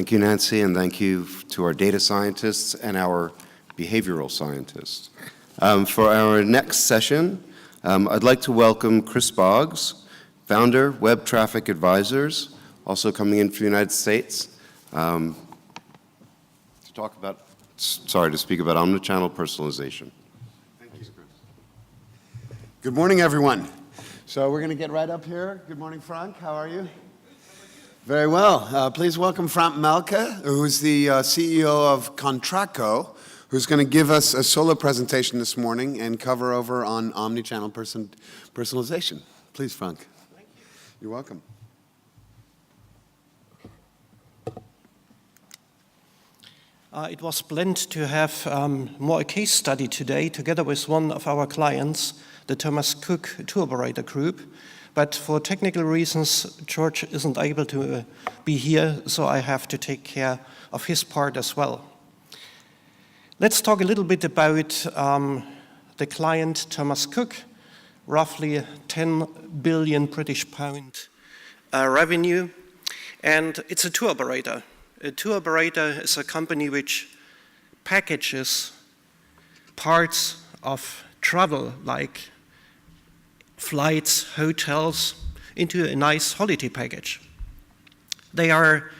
Thank you, Nancy, and thank you to our data scientists and our behavioral scientists. For our next session, I'd like to welcome Chris Boggs, founder, Web Traffic Advisors, also coming in from the United States, to speak about omnichannel personalization. Thank you, Chris. Good morning, everyone. So we're going to get right up here. Good morning, Frank. How are you? Very well. Please welcome Frank Meltke, who's the CEO of Contraco, who's going to give us a solo presentation this morning and cover over on omnichannel personalization. Please, Frank. Thank you. You're welcome. It was planned to have more a case study today together with one of our clients, the Thomas Cook tour operator group. But for technical reasons, George isn't able to be here, so I have to take care of his part as well. Let's talk a little bit about the client Thomas Cook, roughly 10 billion British pound revenue, and it's a tour operator. A tour operator is a company which packages parts of travel, like flights, hotels, into a nice holiday package. They are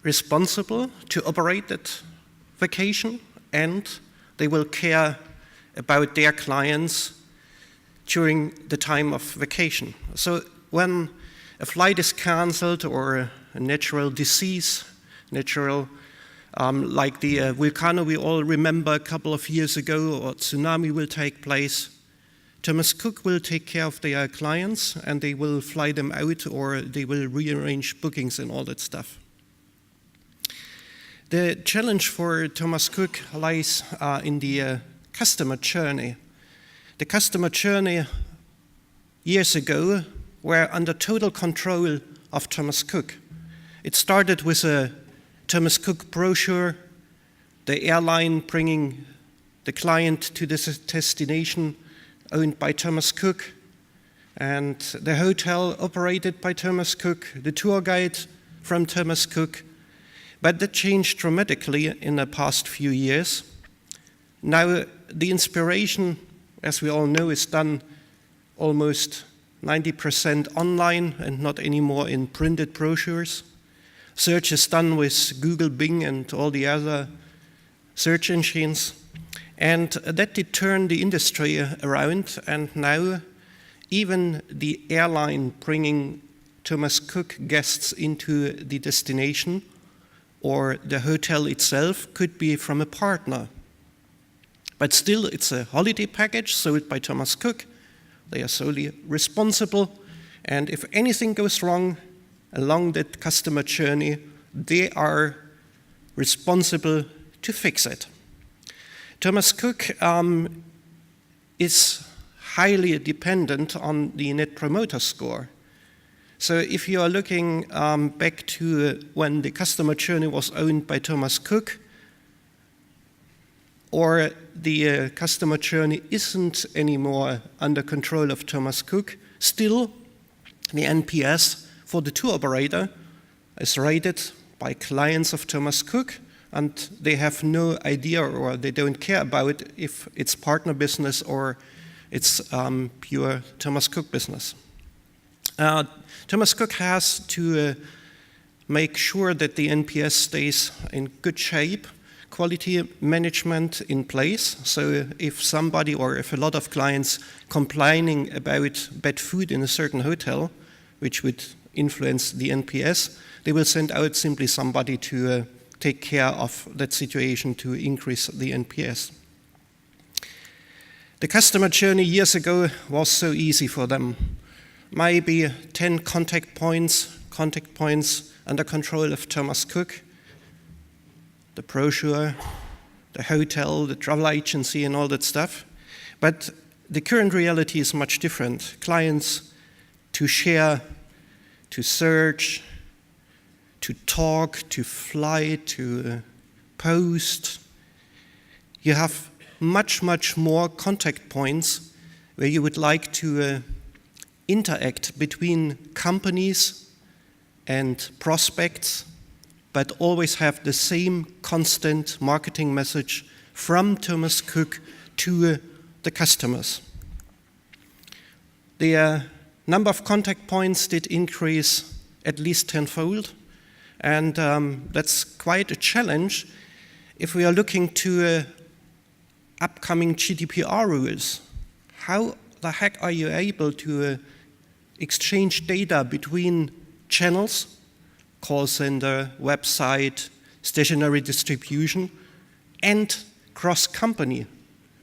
responsible to operate that vacation, and they will care about their clients during the time of vacation. So when a flight is cancelled or a natural disease, like the volcano we all remember a couple of years ago, or tsunami will take place, Thomas Cook will take care of their clients, and they will fly them out, or they will rearrange bookings and all that stuff. The challenge for Thomas Cook lies in the customer journey. The customer journey years ago were under total control of Thomas Cook. It started with a Thomas Cook brochure, the airline bringing the client to this destination owned by Thomas Cook, and the hotel operated by Thomas Cook, the tour guide from Thomas Cook. But that changed dramatically in the past few years. Now the inspiration, as we all know, is done almost 90% online and not anymore in printed brochures. Search is done with Google, Bing, and all the other search engines. And that did turn the industry around, and now even the airline bringing Thomas Cook guests into the destination or the hotel itself could be from a partner. But still, it's a holiday package sold by Thomas Cook. They are solely responsible, and if anything goes wrong along that customer journey, they are responsible to fix it. Thomas Cook is highly dependent on the Net Promoter Score. So if you are looking back to when the customer journey was owned by Thomas Cook, or the customer journey isn't anymore under control of Thomas Cook, still the NPS for the tour operator is rated by clients of Thomas Cook, and they have no idea, or they don't care about if it's partner business or it's pure Thomas Cook business. Thomas Cook has to make sure that the NPS stays in good shape, quality management in place. So if somebody or if a lot of clients complaining about bad food in a certain hotel, which would influence the NPS, they will send out simply somebody to take care of that situation to increase the NPS. The customer journey years ago was so easy for them. Maybe 10 contact points under control of Thomas Cook, the brochure, the hotel, the travel agency, and all that stuff. But the current reality is much different. Clients to share, to search, to talk, to fly, to post. You have much more contact points where you would like to interact between companies and prospects but always have the same constant marketing message from Thomas Cook to the customers. The number of contact points did increase at least tenfold, and that's quite a challenge if we are looking to upcoming GDPR rules. How the heck are you able to exchange data between channels, call center, website, stationary distribution, and cross-company?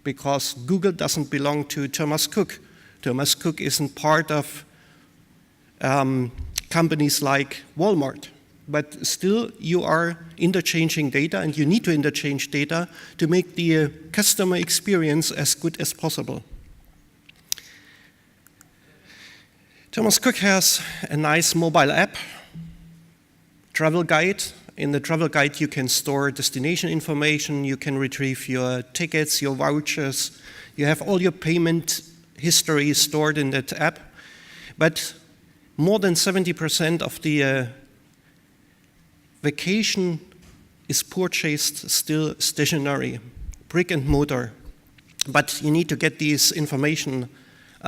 Because Google doesn't belong to Thomas Cook. Thomas Cook isn't part of companies like Walmart. But still, you are interchanging data, and you need to interchange data to make the customer experience as good as possible. Thomas Cook has a nice mobile app, travel guide. In the travel guide, you can store destination information, you can retrieve your tickets, your vouchers, you have all your payment history stored in that app. But more than 70% of the vacation is purchased still stationary, brick and mortar. But you need to get this information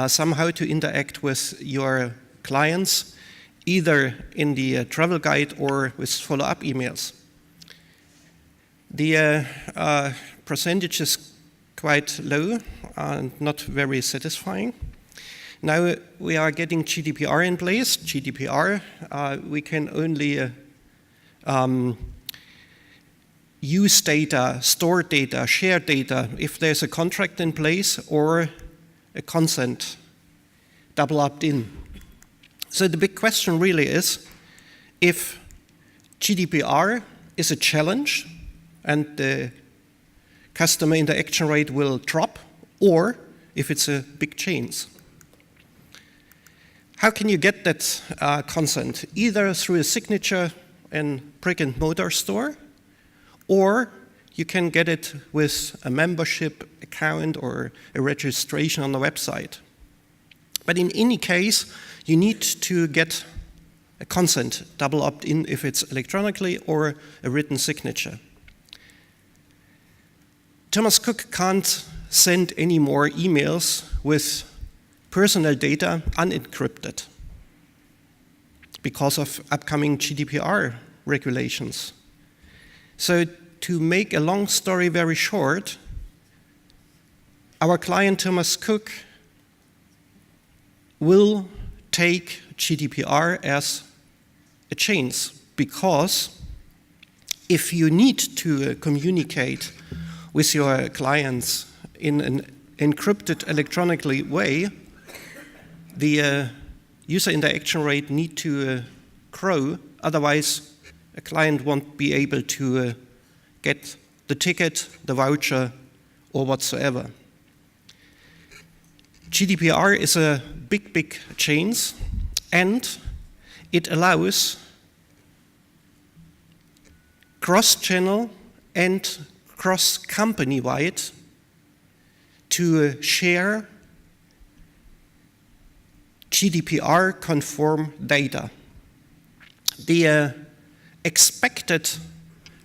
somehow to interact with your clients, either in the travel guide or with follow-up emails. The percentage is quite low and not very satisfying. Now we are getting GDPR in place. GDPR, we can only use data, store data, share data if there's a contract in place or a consent, double opt-in. So the big question really is if GDPR is a challenge and the customer interaction rate will drop, or if it's a big change. How can you get that consent? Either through a signature in brick and mortar store, or you can get it with a membership account or a registration on the website. But in any case, you need to get a consent, double opt-in if it's electronically or a written signature. Thomas Cook can't send any more emails with personal data unencrypted because of upcoming GDPR regulations. So to make a long story very short, our client Thomas Cook will take GDPR as a change, because if you need to communicate with your clients in an encrypted electronically way, the user interaction rate need to grow, otherwise a client won't be able to get the ticket, the voucher, or whatsoever. GDPR is a big, big change, and it allows cross-channel and cross-company-wide to share GDPR-conform data. The expected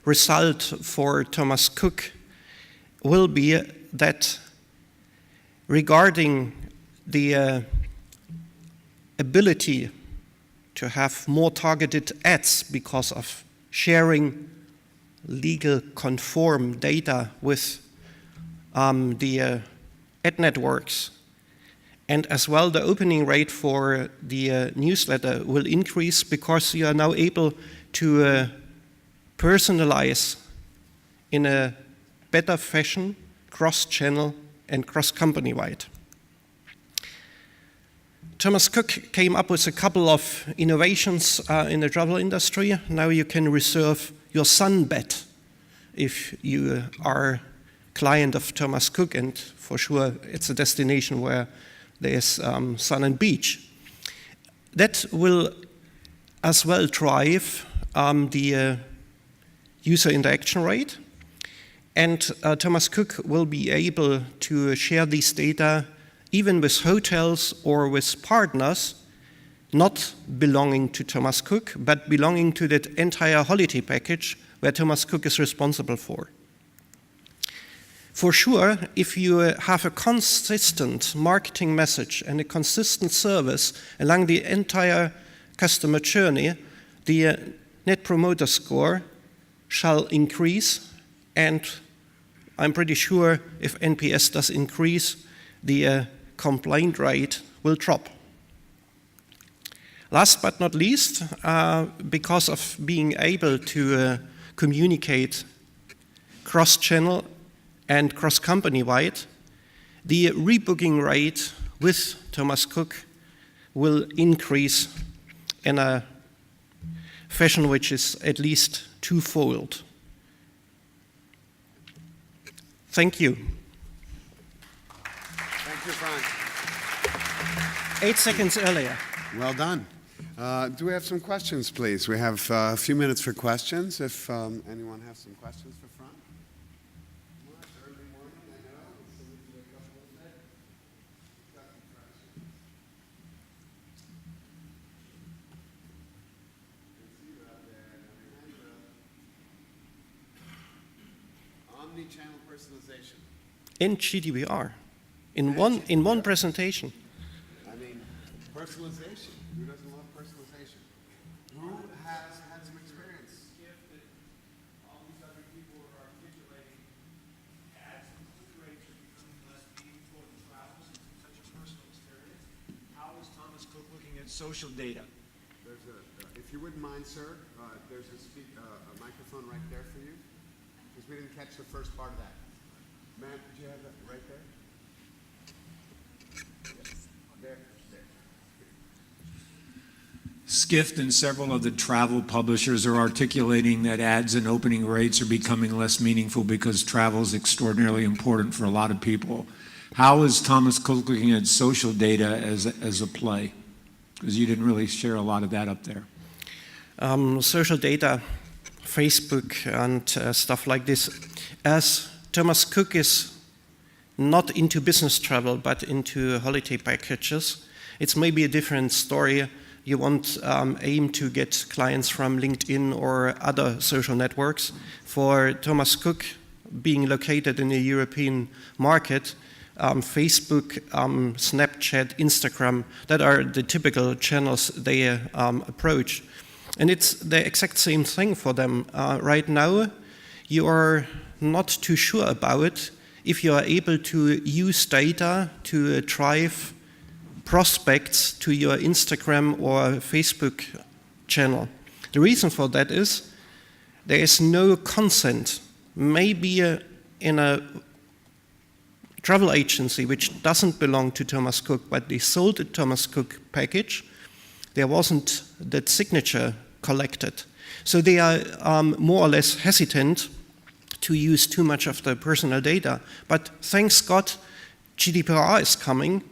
result for Thomas Cook will be that regarding the ability to have more targeted ads because of sharing legal conform data with the ad networks, and as well the opening rate for the newsletter will increase because you are now able to personalize in a better fashion, cross-channel and cross-company-wide. Thomas Cook came up with a couple of innovations in the travel industry. Now you can reserve your sunbed if you are a client of Thomas Cook, and for sure it's a destination where there's sun and beach. That will as well drive the user interaction rate, and Thomas Cook will be able to share these data even with hotels or with partners not belonging to Thomas Cook, but belonging to that entire holiday package where Thomas Cook is responsible for. For sure, if you have a consistent marketing message and a consistent service along the entire customer journey, the Net Promoter Score shall increase, and I'm pretty sure if NPS does increase, the complaint rate will drop. Last but not least, because of being able to communicate cross-channel and cross-company-wide, the rebooking rate with Thomas Cook will increase in a fashion which is at least twofold. Thank you. Thank you, Frank. 8 seconds earlier. Well done. Do we have some questions, please? We have a few minutes for questions. If anyone has some questions for Frank. Omnichannel personalization. In GDPR, in one presentation. I mean, personalization. Who doesn't love personalization? Who has had some experience? All these other people are articulating ads and click rates are becoming less meaningful in travels and such a personal experience. How is Thomas Cook looking at social data? There's if you wouldn't mind, sir, there's a microphone right there for you. Because we didn't catch the first part of that. Matt, did you have that right there? Yes. There. Skift and several of the travel publishers are articulating that ads and opening rates are becoming less meaningful because travel is extraordinarily important for a lot of people. How is Thomas Cook looking at social data as a play? Because you didn't really share a lot of that up there. Social data, Facebook and stuff like this. As Thomas Cook is not into business travel but into holiday packages, it's maybe a different story. You won't aim to get clients from LinkedIn or other social networks. For Thomas Cook, being located in the European market, Facebook, Snapchat, Instagram, that are the typical channels they approach. And it's the exact same thing for them. Right now, you are not too sure about if you are able to use data to drive prospects to your Instagram or Facebook channel. The reason for that is there is no consent. Maybe in a travel agency which doesn't belong to Thomas Cook, but they sold a Thomas Cook package, there wasn't that signature collected. So they are more or less hesitant to use too much of the personal data. But thanks God, GDPR is coming.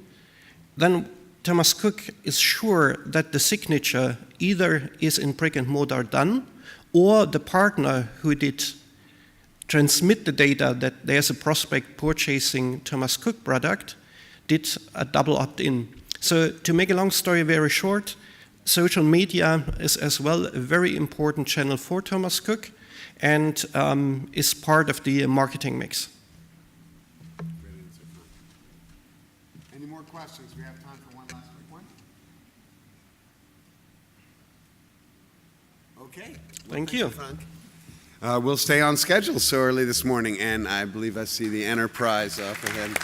Then Thomas Cook is sure that the signature either is in brick and mortar done, or the partner who did transmit the data that there's a prospect purchasing Thomas Cook product did a double opt-in. So to make a long story very short, social media is as well a very important channel for Thomas Cook and is part of the marketing mix. Any more questions? We have time for one last quick one. Okay. Well, Thank you. Frank. We'll stay on schedule so early this morning, and I believe I see the Enterprise up ahead.